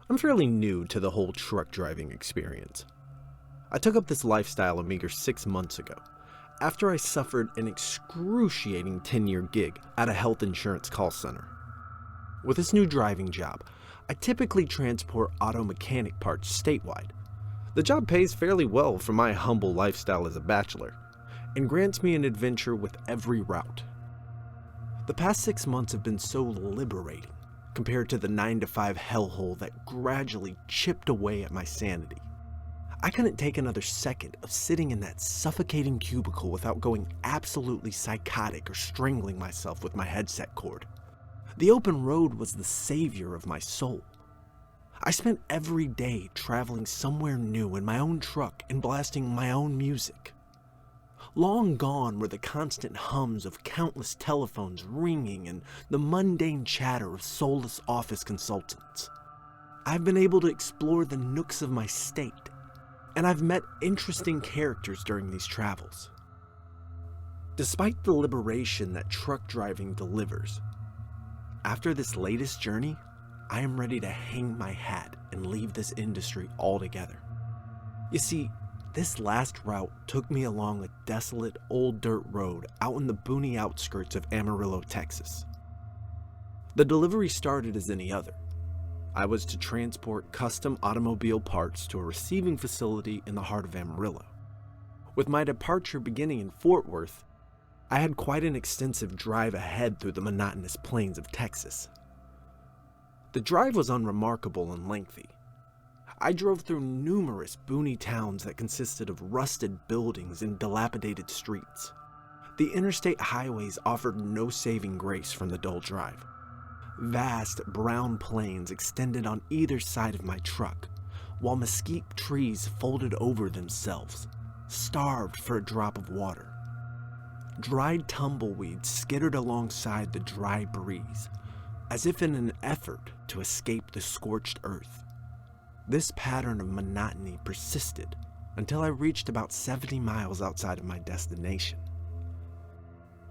I'm fairly new to the whole truck driving experience. I took up this lifestyle a meager 6 months ago, after I suffered an excruciating 10-year gig at a health insurance call center. With this new driving job, I typically transport auto mechanic parts statewide. The job pays fairly well for my humble lifestyle as a bachelor, and grants me an adventure with every route. The past 6 months have been so liberating, compared to the 9-to-5 hellhole that gradually chipped away at my sanity. I couldn't take another second of sitting in that suffocating cubicle without going absolutely psychotic or strangling myself with my headset cord. The open road was the savior of my soul. I spent every day traveling somewhere new in my own truck and blasting my own music. Long gone were the constant hums of countless telephones ringing and the mundane chatter of soulless office consultants. I've been able to explore the nooks of my state, and I've met interesting characters during these travels. Despite the liberation that truck driving delivers, after this latest journey, I am ready to hang my hat and leave this industry altogether. You see, this last route took me along a desolate old dirt road out in the boony outskirts of Amarillo, Texas. The delivery started as any other. I was to transport custom automobile parts to a receiving facility in the heart of Amarillo. With my departure beginning in Fort Worth, I had quite an extensive drive ahead through the monotonous plains of Texas. The drive was unremarkable and lengthy. I drove through numerous boony towns that consisted of rusted buildings and dilapidated streets. The interstate highways offered no saving grace from the dull drive. Vast brown plains extended on either side of my truck, while mesquite trees folded over themselves, starved for a drop of water. Dried tumbleweeds skittered alongside the dry breeze, as if in an effort to escape the scorched earth. This pattern of monotony persisted until I reached about 70 miles outside of my destination.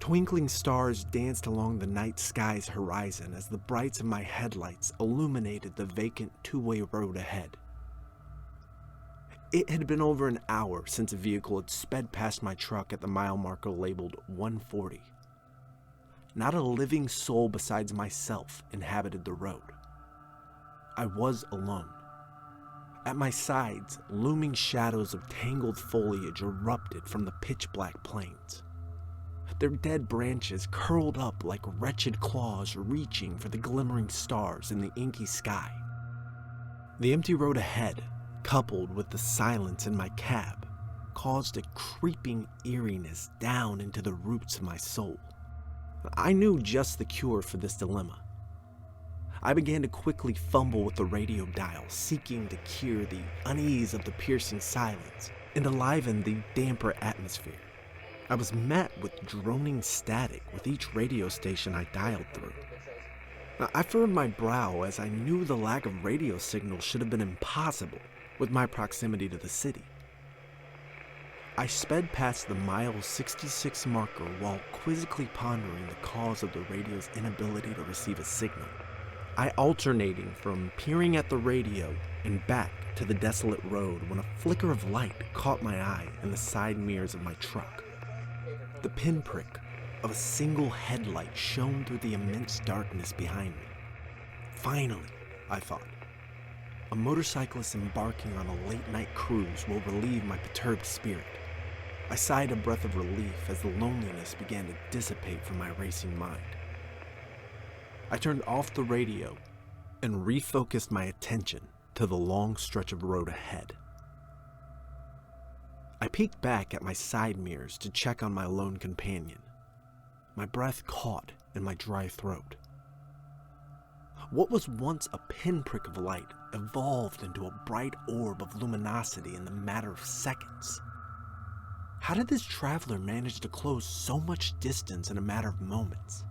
Twinkling stars danced along the night sky's horizon as the brights of my headlights illuminated the vacant two-way road ahead. It had been over an hour since a vehicle had sped past my truck at the mile marker labeled 140. Not a living soul besides myself inhabited the road. I was alone. At my sides, looming shadows of tangled foliage erupted from the pitch-black plains. Their dead branches curled up like wretched claws reaching for the glimmering stars in the inky sky. The empty road ahead, coupled with the silence in my cab, caused a creeping eeriness down into the roots of my soul. I knew just the cure for this dilemma. I began to quickly fumble with the radio dial, seeking to cure the unease of the piercing silence and enliven the damper atmosphere. I was met with droning static with each radio station I dialed through. I furrowed my brow as I knew the lack of radio signal should have been impossible with my proximity to the city. I sped past the mile 66 marker while quizzically pondering the cause of the radio's inability to receive a signal. I alternating from peering at the radio and back to the desolate road when a flicker of light caught my eye in the side mirrors of my truck. The pinprick of a single headlight shone through the immense darkness behind me. Finally, I thought, a motorcyclist embarking on a late-night cruise will relieve my perturbed spirit. I sighed a breath of relief as the loneliness began to dissipate from my racing mind. I turned off the radio and refocused my attention to the long stretch of road ahead. I peeked back at my side mirrors to check on my lone companion. My breath caught in my dry throat. What was once a pinprick of light evolved into a bright orb of luminosity in the matter of seconds. How did this traveler manage to close so much distance in a matter of moments?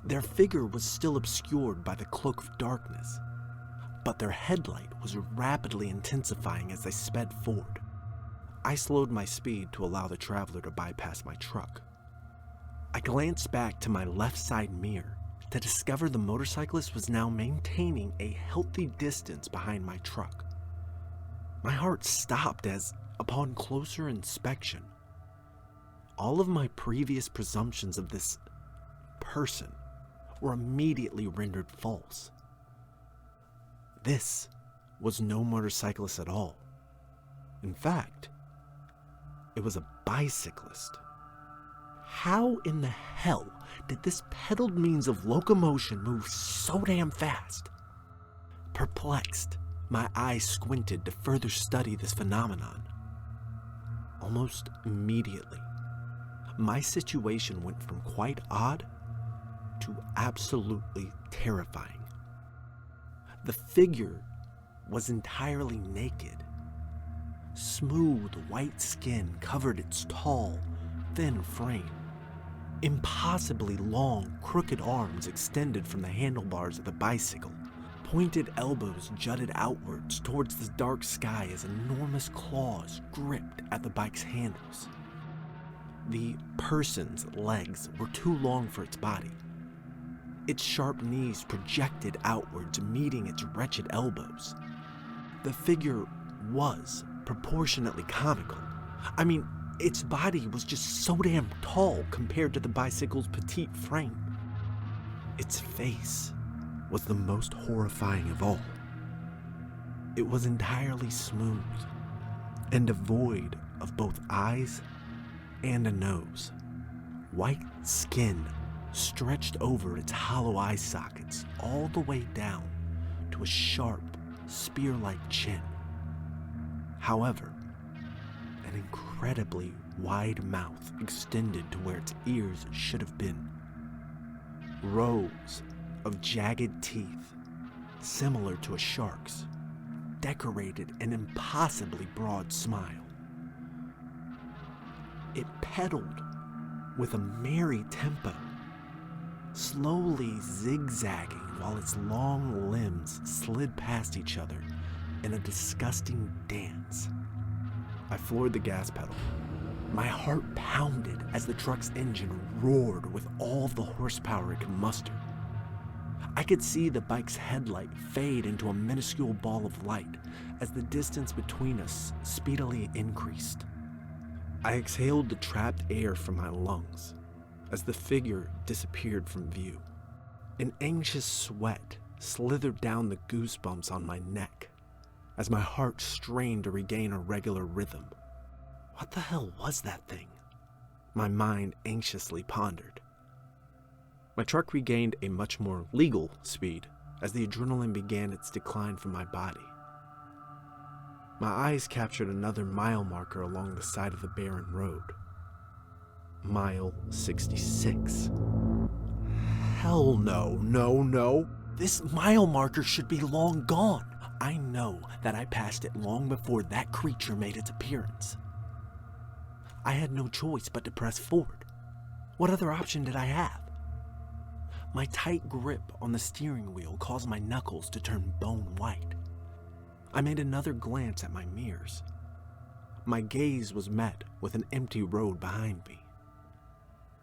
Their figure was still obscured by the cloak of darkness, but their headlight was rapidly intensifying as they sped forward. I slowed my speed to allow the traveler to bypass my truck. I glanced back to my left side mirror, to discover the motorcyclist was now maintaining a healthy distance behind my truck. My heart stopped as, upon closer inspection, all of my previous presumptions of this person were immediately rendered false. This was no motorcyclist at all. In fact, it was a bicyclist. How in the hell did this pedaled means of locomotion move so damn fast? Perplexed, my eyes squinted to further study this phenomenon. Almost immediately, my situation went from quite odd to absolutely terrifying. The figure was entirely naked. Smooth white skin covered its tall, thin frame. Impossibly long, crooked arms extended from the handlebars of the bicycle. Pointed elbows jutted outwards towards the dark sky as enormous claws gripped at the bike's handles. The person's legs were too long for its body. Its sharp knees projected outwards, meeting its wretched elbows. The figure was proportionately comical. I mean, its body was just so damn tall compared to the bicycle's petite frame. Its face was the most horrifying of all. It was entirely smooth and devoid of both eyes and a nose. White skin stretched over its hollow eye sockets all the way down to a sharp, spear-like chin. However, an incredibly wide mouth extended to where its ears should have been. Rows of jagged teeth, similar to a shark's, decorated an impossibly broad smile. It pedaled with a merry tempo, slowly zigzagging while its long limbs slid past each other in a disgusting dance. I floored the gas pedal. My heart pounded as the truck's engine roared with all the horsepower it could muster. I could see the bike's headlight fade into a minuscule ball of light as the distance between us speedily increased. I exhaled the trapped air from my lungs as the figure disappeared from view. An anxious sweat slithered down the goosebumps on my neck as my heart strained to regain a regular rhythm. What the hell was that thing? My mind anxiously pondered. My truck regained a much more legal speed as the adrenaline began its decline from my body. My eyes captured another mile marker along the side of the barren road. Mile 66. Hell no. This mile marker should be long gone. I know that I passed it long before that creature made its appearance. I had no choice but to press forward. What other option did I have? My tight grip on the steering wheel caused my knuckles to turn bone white. I made another glance at my mirrors. My gaze was met with an empty road behind me.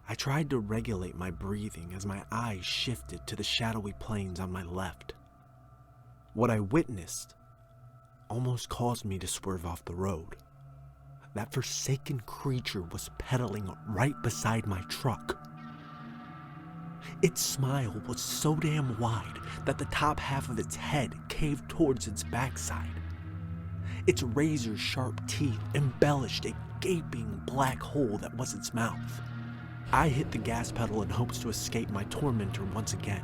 I tried to regulate my breathing as my eyes shifted to the shadowy plains on my left. What I witnessed almost caused me to swerve off the road. That forsaken creature was pedaling right beside my truck. Its smile was so damn wide that the top half of its head caved towards its backside. Its razor-sharp teeth embellished a gaping black hole that was its mouth. I hit the gas pedal in hopes to escape my tormentor once again,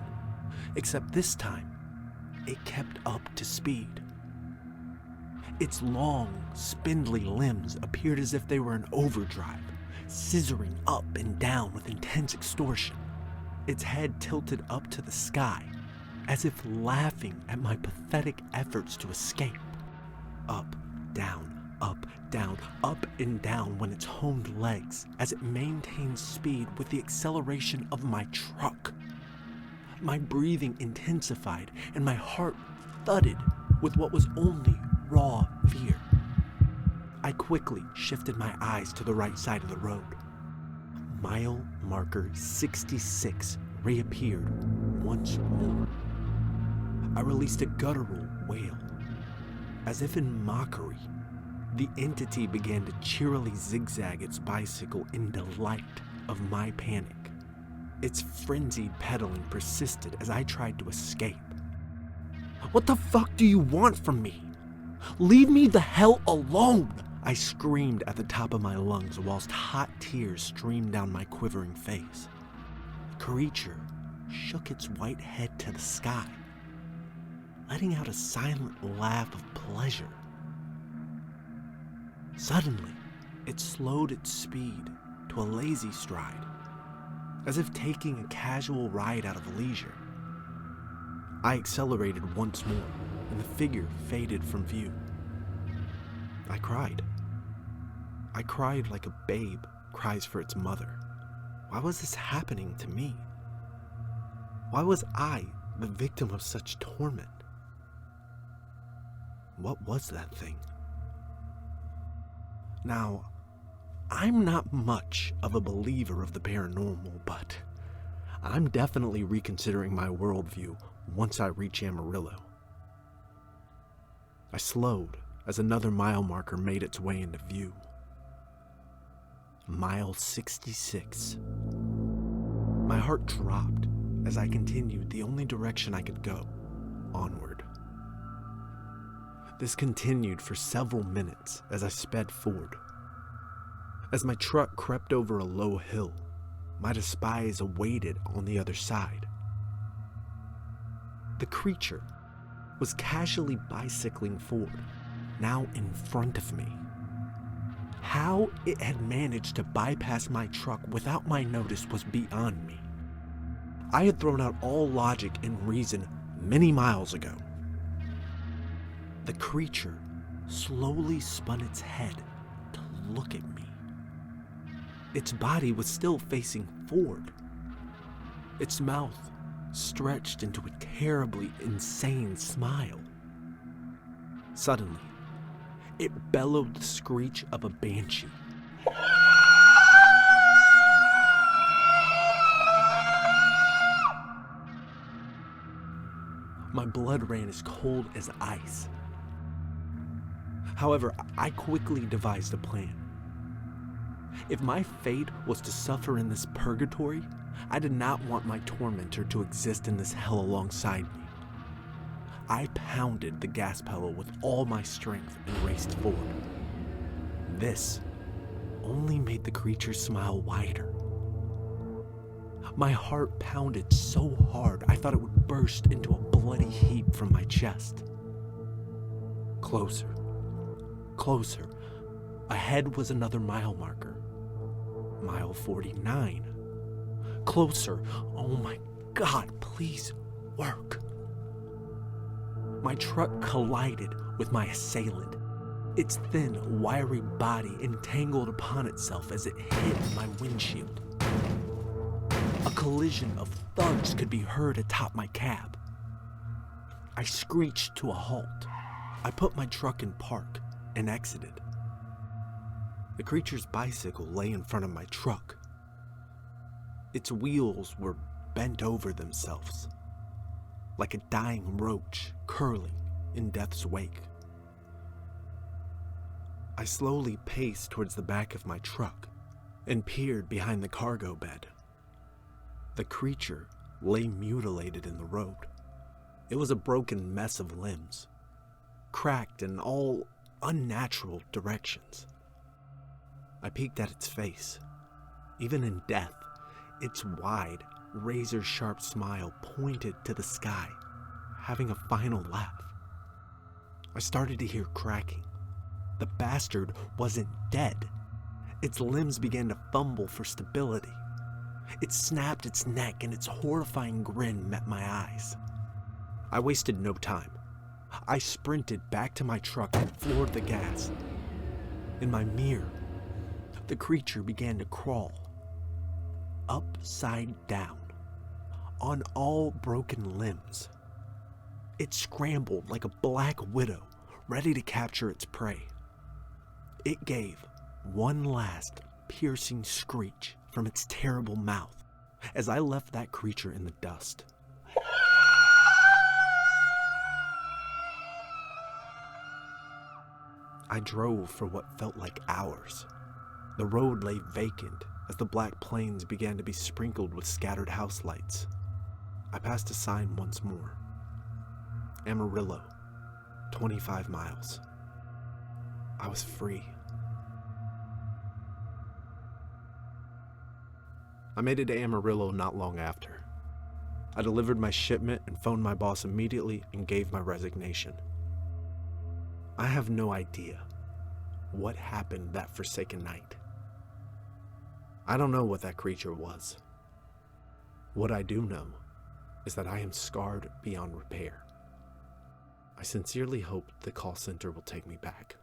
except this time, it kept up to speed. Its long, spindly limbs appeared as if they were in overdrive, scissoring up and down with intense extortion. Its head tilted up to the sky, as if laughing at my pathetic efforts to escape. Up, down, up, down, up and down went its honed legs as it maintained speed with the acceleration of my truck. My breathing intensified and my heart thudded with what was only raw fear. I quickly shifted my eyes to the right side of the road. Mile marker 66 reappeared once more. I released a guttural wail. As if in mockery, the entity began to cheerily zigzag its bicycle in delight of my panic. Its frenzied pedaling persisted as I tried to escape. "What the fuck do you want from me? Leave me the hell alone!" I screamed at the top of my lungs whilst hot tears streamed down my quivering face. The creature shook its white head to the sky, letting out a silent laugh of pleasure. Suddenly, it slowed its speed to a lazy stride, as if taking a casual ride out of leisure. I accelerated once more, and the figure faded from view. I cried. I cried like a babe cries for its mother. Why was this happening to me? Why was I the victim of such torment? What was that thing? Now, I'm not much of a believer of the paranormal, but I'm definitely reconsidering my worldview once I reach Amarillo. I slowed as another mile marker made its way into view. Mile 66. My heart dropped as I continued the only direction I could go, onward. This continued for several minutes as I sped forward. As my truck crept over a low hill, my despise awaited on the other side. The creature was casually bicycling forward, now in front of me. How it had managed to bypass my truck without my notice was beyond me. I had thrown out all logic and reason many miles ago. The creature slowly spun its head to look at me. Its body was still facing forward. Its mouth stretched into a terribly insane smile. Suddenly, it bellowed the screech of a banshee. My blood ran as cold as ice. However, I quickly devised a plan. If my fate was to suffer in this purgatory, I did not want my tormentor to exist in this hell alongside me. I pounded the gas pedal with all my strength and raced forward. This only made the creature smile wider. My heart pounded so hard I thought it would burst into a bloody heap from my chest. Closer. Closer. Ahead was another mile marker. Mile 49. Closer. Oh my God, please work. My truck collided with my assailant. Its thin, wiry body entangled upon itself as it hit my windshield. A collision of thuds could be heard atop my cab. I screeched to a halt. I put my truck in park and exited. The creature's bicycle lay in front of my truck. Its wheels were bent over themselves, like a dying roach curling in death's wake. I slowly paced towards the back of my truck and peered behind the cargo bed. The creature lay mutilated in the road. It was a broken mess of limbs, cracked in all unnatural directions. I peeked at its face. Even in death, its wide, razor-sharp smile pointed to the sky, having a final laugh. I started to hear cracking. The bastard wasn't dead. Its limbs began to fumble for stability. It snapped its neck and its horrifying grin met my eyes. I wasted no time. I sprinted back to my truck and floored the gas. In my mirror, the creature began to crawl, upside down, on all broken limbs. It scrambled like a black widow, ready to capture its prey. It gave one last piercing screech from its terrible mouth as I left that creature in the dust. I drove for what felt like hours. The road lay vacant as the black plains began to be sprinkled with scattered house lights. I passed a sign once more. Amarillo, 25 miles. I was free. I made it to Amarillo not long after. I delivered my shipment and phoned my boss immediately and gave my resignation. I have no idea what happened that forsaken night. I don't know what that creature was. What I do know is that I am scarred beyond repair. I sincerely hope the call center will take me back.